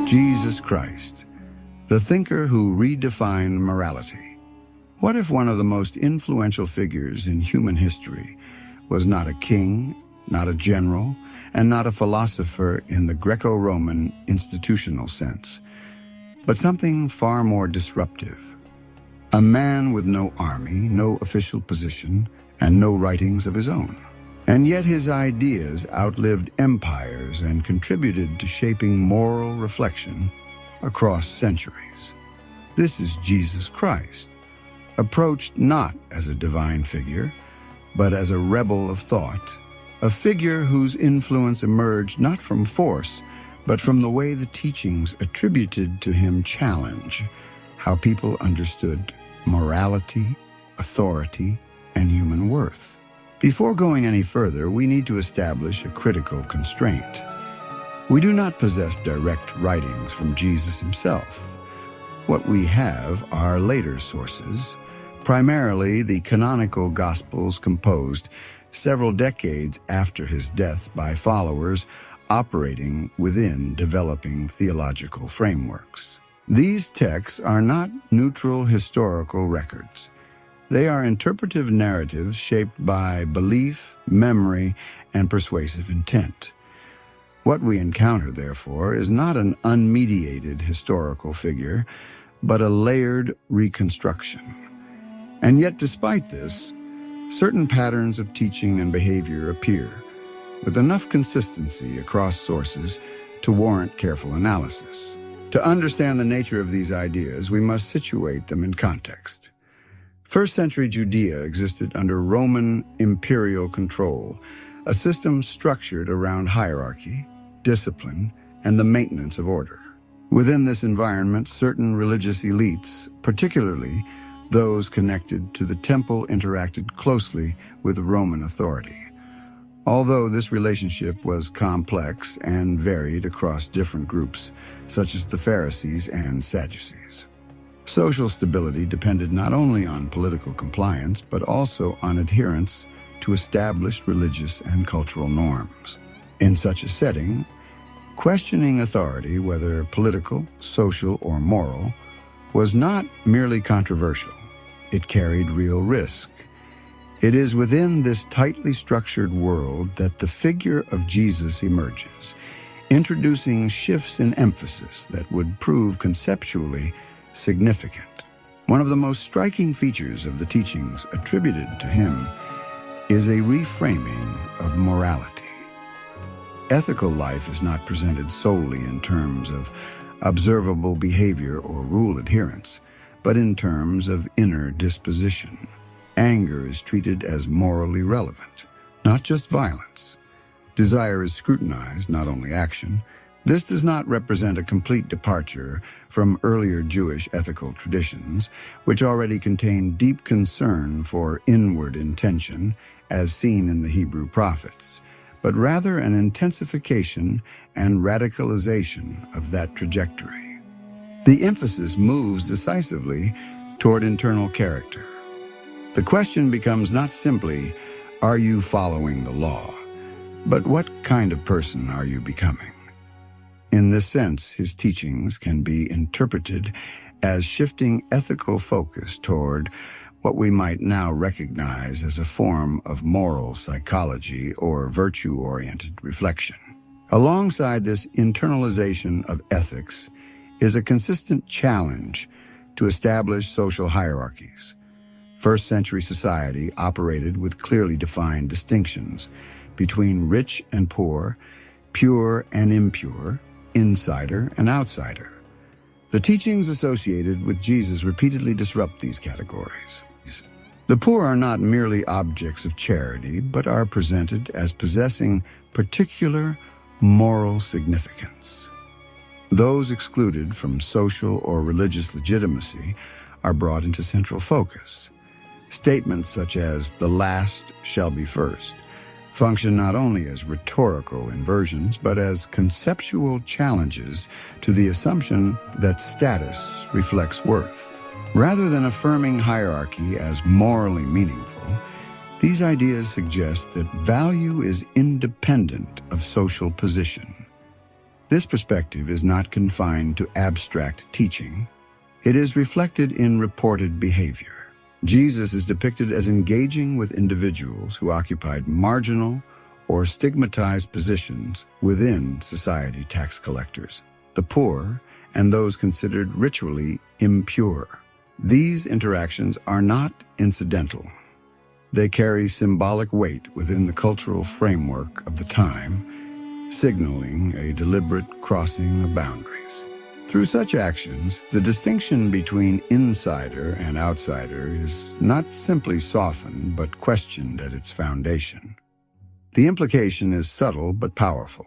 Jesus Christ, the thinker who redefined morality. What if one of the most influential figures in human history was not a king, not a general, and not a philosopher in the Greco-Roman institutional sense, but something far more disruptive? A man with no army, no official position, and no writings of his own. And yet his ideas outlived empires and contributed to shaping moral reflection across centuries. This is Jesus Christ, approached not as a divine figure, but as a rebel of thought, a figure whose influence emerged not from force, but from the way the teachings attributed to him challenge how people understood morality, authority, and human worth. Before going any further, we need to establish a critical constraint. We do not possess direct writings from Jesus himself. What we have are later sources, primarily the canonical Gospels composed several decades after his death by followers operating within developing theological frameworks. These texts are not neutral historical records. They are interpretive narratives shaped by belief, memory, and persuasive intent. What we encounter, therefore, is not an unmediated historical figure, but a layered reconstruction. And yet, despite this, certain patterns of teaching and behavior appear, with enough consistency across sources to warrant careful analysis. To understand the nature of these ideas, we must situate them in context. First-century Judea existed under Roman imperial control, a system structured around hierarchy, discipline, and the maintenance of order. Within this environment, certain religious elites, particularly those connected to the temple, interacted closely with Roman authority. Although this relationship was complex and varied across different groups, such as the Pharisees and Sadducees. Social stability depended not only on political compliance, but also on adherence to established religious and cultural norms. In such a setting, questioning authority, whether political, social, or moral, was not merely controversial. It carried real risk. It is within this tightly structured world that the figure of Jesus emerges, introducing shifts in emphasis that would prove conceptually significant. One of the most striking features of the teachings attributed to him is a reframing of morality. Ethical life is not presented solely in terms of observable behavior or rule adherence, but in terms of inner disposition. Anger is treated as morally relevant, not just violence. Desire is scrutinized, not only action. This does not represent a complete departure from earlier Jewish ethical traditions, which already contained deep concern for inward intention, as seen in the Hebrew prophets, but rather an intensification and radicalization of that trajectory. The emphasis moves decisively toward internal character. The question becomes not simply, are you following the law, but what kind of person are you becoming? In this sense, his teachings can be interpreted as shifting ethical focus toward what we might now recognize as a form of moral psychology or virtue-oriented reflection. Alongside this internalization of ethics is a consistent challenge to establish social hierarchies. First-century society operated with clearly defined distinctions between rich and poor, pure and impure, insider and outsider. The teachings associated with Jesus repeatedly disrupt these categories. The poor are not merely objects of charity, but are presented as possessing particular moral significance. Those excluded from social or religious legitimacy are brought into central focus. Statements such as "the last shall be first" function not only as rhetorical inversions, but as conceptual challenges to the assumption that status reflects worth. Rather than affirming hierarchy as morally meaningful, these ideas suggest that value is independent of social position. This perspective is not confined to abstract teaching. It is reflected in reported behavior. Jesus is depicted as engaging with individuals who occupied marginal or stigmatized positions within society: tax collectors, the poor, and those considered ritually impure. These interactions are not incidental. They carry symbolic weight within the cultural framework of the time, signaling a deliberate crossing of boundaries. Through such actions, the distinction between insider and outsider is not simply softened but questioned at its foundation. The implication is subtle but powerful.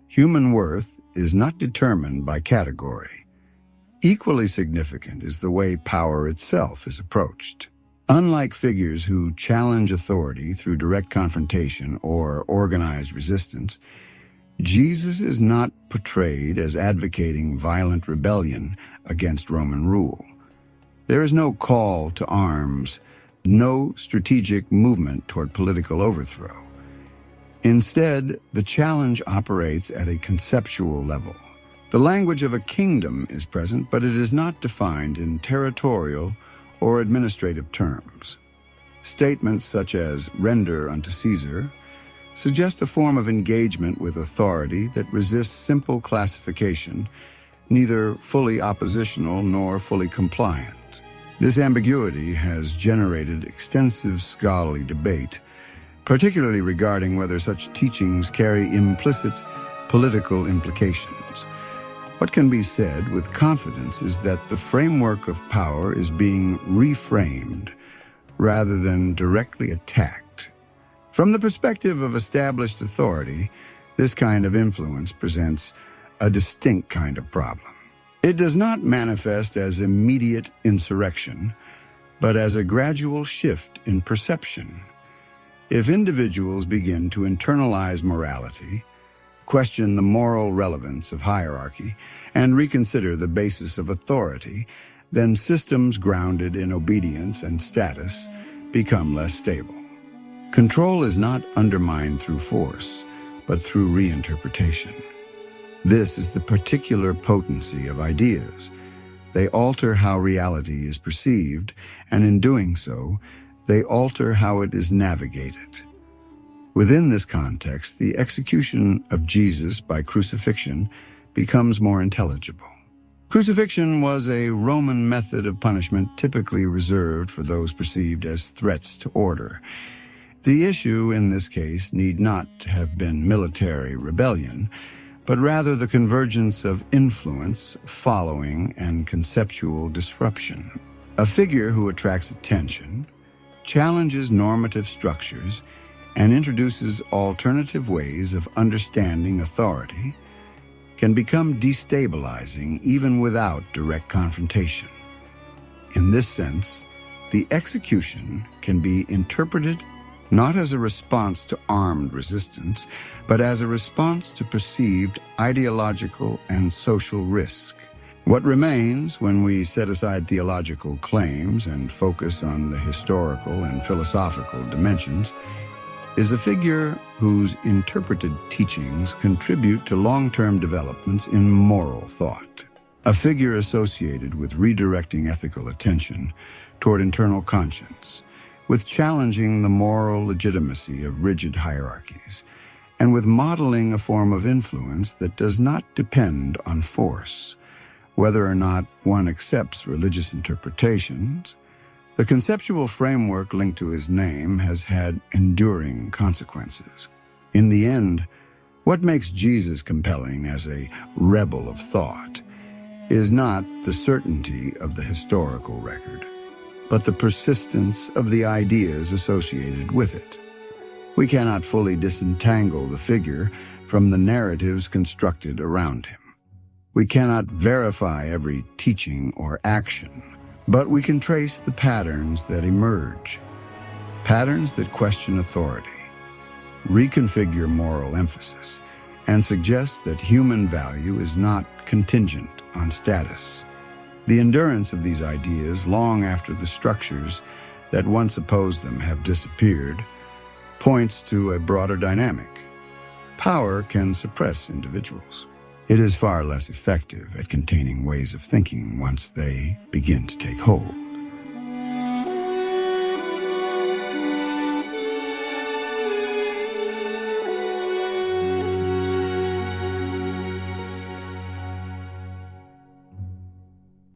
Human worth is not determined by category. Equally significant is the way power itself is approached. Unlike figures who challenge authority through direct confrontation or organized resistance, Jesus is not portrayed as advocating violent rebellion against Roman rule. There is no call to arms, no strategic movement toward political overthrow. Instead, the challenge operates at a conceptual level. The language of a kingdom is present, but it is not defined in territorial or administrative terms. Statements such as "render unto Caesar" suggest a form of engagement with authority that resists simple classification, neither fully oppositional nor fully compliant. This ambiguity has generated extensive scholarly debate, particularly regarding whether such teachings carry implicit political implications. What can be said with confidence is that the framework of power is being reframed rather than directly attacked. From the perspective of established authority, this kind of influence presents a distinct kind of problem. It does not manifest as immediate insurrection, but as a gradual shift in perception. If individuals begin to internalize morality, question the moral relevance of hierarchy, and reconsider the basis of authority, then systems grounded in obedience and status become less stable. Control is not undermined through force, but through reinterpretation. This is the particular potency of ideas. They alter how reality is perceived, and in doing so, they alter how it is navigated. Within this context, the execution of Jesus by crucifixion becomes more intelligible. Crucifixion was a Roman method of punishment typically reserved for those perceived as threats to order. The issue in this case need not have been military rebellion, but rather the convergence of influence, following, and conceptual disruption. A figure who attracts attention, challenges normative structures, and introduces alternative ways of understanding authority can become destabilizing even without direct confrontation. In this sense, the execution can be interpreted not as a response to armed resistance, but as a response to perceived ideological and social risk. What remains when we set aside theological claims and focus on the historical and philosophical dimensions is a figure whose interpreted teachings contribute to long-term developments in moral thought. A figure associated with redirecting ethical attention toward internal conscience, with challenging the moral legitimacy of rigid hierarchies, and with modeling a form of influence that does not depend on force. Whether or not one accepts religious interpretations, the conceptual framework linked to his name has had enduring consequences. In the end, what makes Jesus compelling as a rebel of thought is not the certainty of the historical record, but the persistence of the ideas associated with it. We cannot fully disentangle the figure from the narratives constructed around him. We cannot verify every teaching or action, but we can trace the patterns that emerge, patterns that question authority, reconfigure moral emphasis, and suggest that human value is not contingent on status. The endurance of these ideas long after the structures that once opposed them have disappeared points to a broader dynamic. Power can suppress individuals. It is far less effective at containing ways of thinking once they begin to take hold.